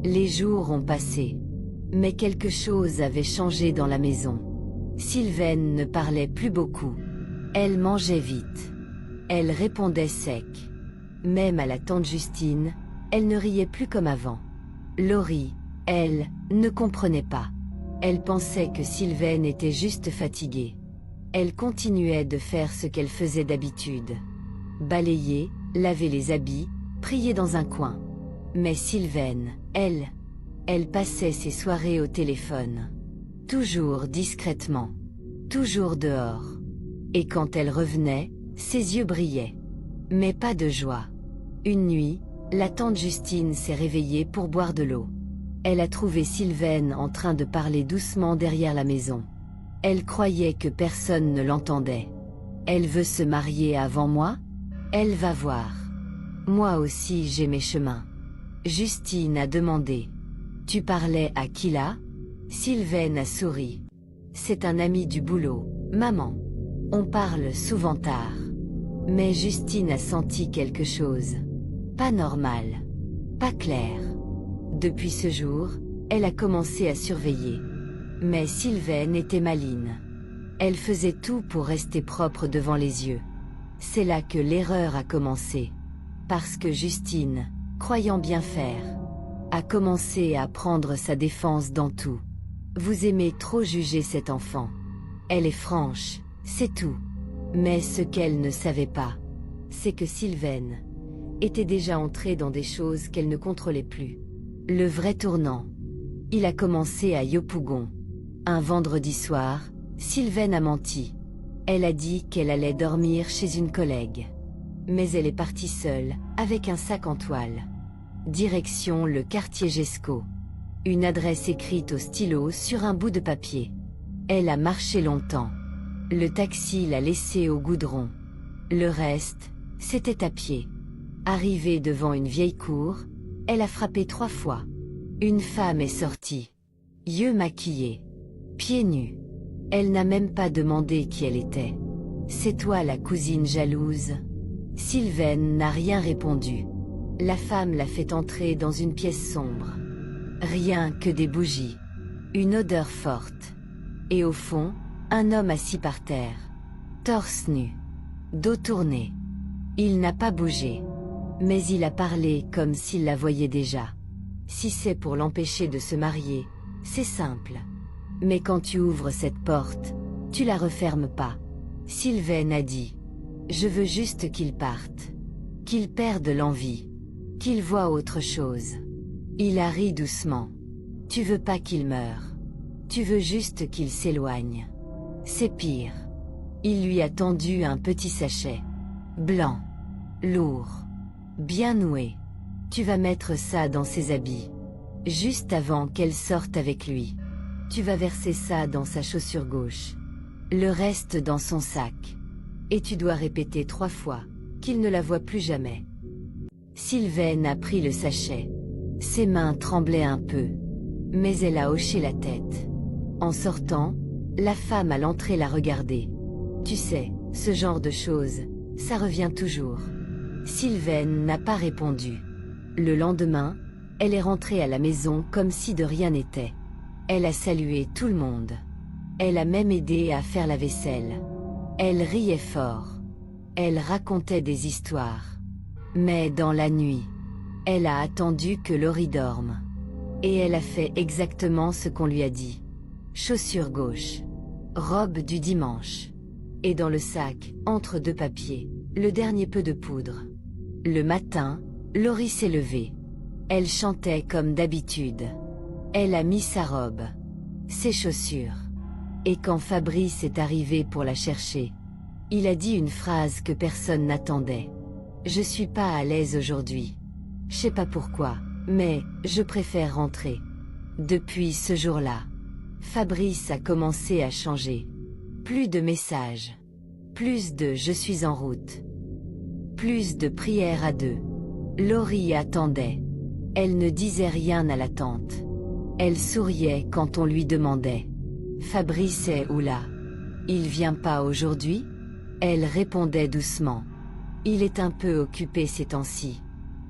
Les jours ont passé. Mais quelque chose avait changé dans la maison. Sylvaine ne parlait plus beaucoup. Elle mangeait vite. Elle répondait sec. Même à la tante Justine, elle ne riait plus comme avant. Laurie, elle, ne comprenait pas. Elle pensait que Sylvaine était juste fatiguée. Elle continuait de faire ce qu'elle faisait d'habitude. Balayer, laver les habits, prier dans un coin. Mais Sylvaine, elle passait ses soirées au téléphone. Toujours discrètement. Toujours dehors. Et quand elle revenait, ses yeux brillaient. Mais pas de joie. Une nuit, la tante Justine s'est réveillée pour boire de l'eau. Elle a trouvé Sylvaine en train de parler doucement derrière la maison. Elle croyait que personne ne l'entendait. Elle veut se marier avant moi? Elle va voir. Moi aussi j'ai mes chemins. Justine a demandé. Tu parlais à qui là? Sylvaine a souri. C'est un ami du boulot, maman. On parle souvent tard. Mais Justine a senti quelque chose. Pas normal. Pas clair. Depuis ce jour, elle a commencé à surveiller. Mais Sylvaine était maligne. Elle faisait tout pour rester propre devant les yeux. C'est là que l'erreur a commencé. Parce que Justine, croyant bien faire, a commencé à prendre sa défense dans tout. Vous aimez trop juger cette enfant. Elle est franche, c'est tout. Mais ce qu'elle ne savait pas, c'est que Sylvaine était déjà entrée dans des choses qu'elle ne contrôlait plus. Le vrai tournant. Il a commencé à Yopougon. Un vendredi soir, Sylvaine a menti. Elle a dit qu'elle allait dormir chez une collègue. Mais elle est partie seule, avec un sac en toile. Direction le quartier Gesco. Une adresse écrite au stylo sur un bout de papier. Elle a marché longtemps. Le taxi l'a laissée au goudron. Le reste, c'était à pied. Arrivée devant une vieille cour, elle a frappé 3 fois. Une femme est sortie. Yeux maquillés. Pieds nus. Elle n'a même pas demandé qui elle était. C'est toi la cousine jalouse? Sylvaine n'a rien répondu. La femme l'a fait entrer dans une pièce sombre. Rien que des bougies. Une odeur forte. Et au fond, un homme assis par terre. Torse nu. Dos tourné. Il n'a pas bougé. Mais il a parlé comme s'il la voyait déjà. Si c'est pour l'empêcher de se marier, c'est simple. Mais quand tu ouvres cette porte, tu la refermes pas. Sylvaine a dit. Je veux juste qu'il parte. Qu'il perde l'envie. Qu'il voit autre chose. Il a ri doucement. Tu veux pas qu'il meure. Tu veux juste qu'il s'éloigne. C'est pire. Il lui a tendu un petit sachet. Blanc. Lourd. Bien noué. Tu vas mettre ça dans ses habits. Juste avant qu'elle sorte avec lui. Tu vas verser ça dans sa chaussure gauche. Le reste dans son sac. Et tu dois répéter 3 fois, qu'il ne la voit plus jamais. Sylvaine a pris le sachet. Ses mains tremblaient un peu. Mais elle a hoché la tête. En sortant, la femme à l'entrée l'a regardée. Tu sais, ce genre de choses, ça revient toujours. Sylvaine n'a pas répondu. Le lendemain, elle est rentrée à la maison comme si de rien n'était. Elle a salué tout le monde. Elle a même aidé à faire la vaisselle. Elle riait fort. Elle racontait des histoires. Mais dans la nuit, elle a attendu que Laurie dorme. Et elle a fait exactement ce qu'on lui a dit. Chaussure gauche. Robe du dimanche. Et dans le sac, entre 2 papiers, le dernier peu de poudre. Le matin, Laurie s'est levée. Elle chantait comme d'habitude. Elle a mis sa robe. Ses chaussures. Et quand Fabrice est arrivé pour la chercher, il a dit une phrase que personne n'attendait. Je suis pas à l'aise aujourd'hui. Je sais pas pourquoi, mais je préfère rentrer. Depuis ce jour-là, Fabrice a commencé à changer. Plus de messages. Plus de je suis en route. Plus de prières à 2. Laurie attendait. Elle ne disait rien à la tante. Elle souriait quand on lui demandait. Fabrice est où là? Il vient pas aujourd'hui? Elle répondait doucement. Il est un peu occupé ces temps-ci.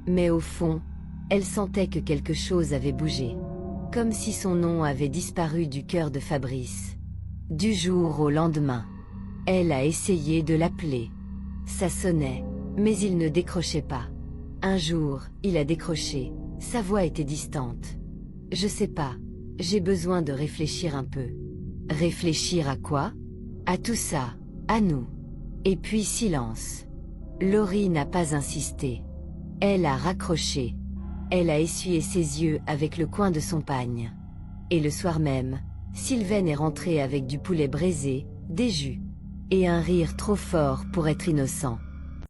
Mais au fond, Elle sentait que quelque chose avait bougé. Comme si son nom avait disparu du cœur de Fabrice. Du jour au lendemain. Elle a essayé de l'appeler. Ça sonnait, mais il ne décrochait pas. Un jour, il a décroché. Sa voix était distante. Je sais pas. J'ai besoin de réfléchir un peu. Réfléchir à quoi? À tout ça, à nous. Et puis silence. Laurie n'a pas insisté. Elle a raccroché. Elle a essuyé ses yeux avec le coin de son pagne. Et le soir même, Sylvaine est rentrée avec du poulet braisé, des jus. Et un rire trop fort pour être innocent.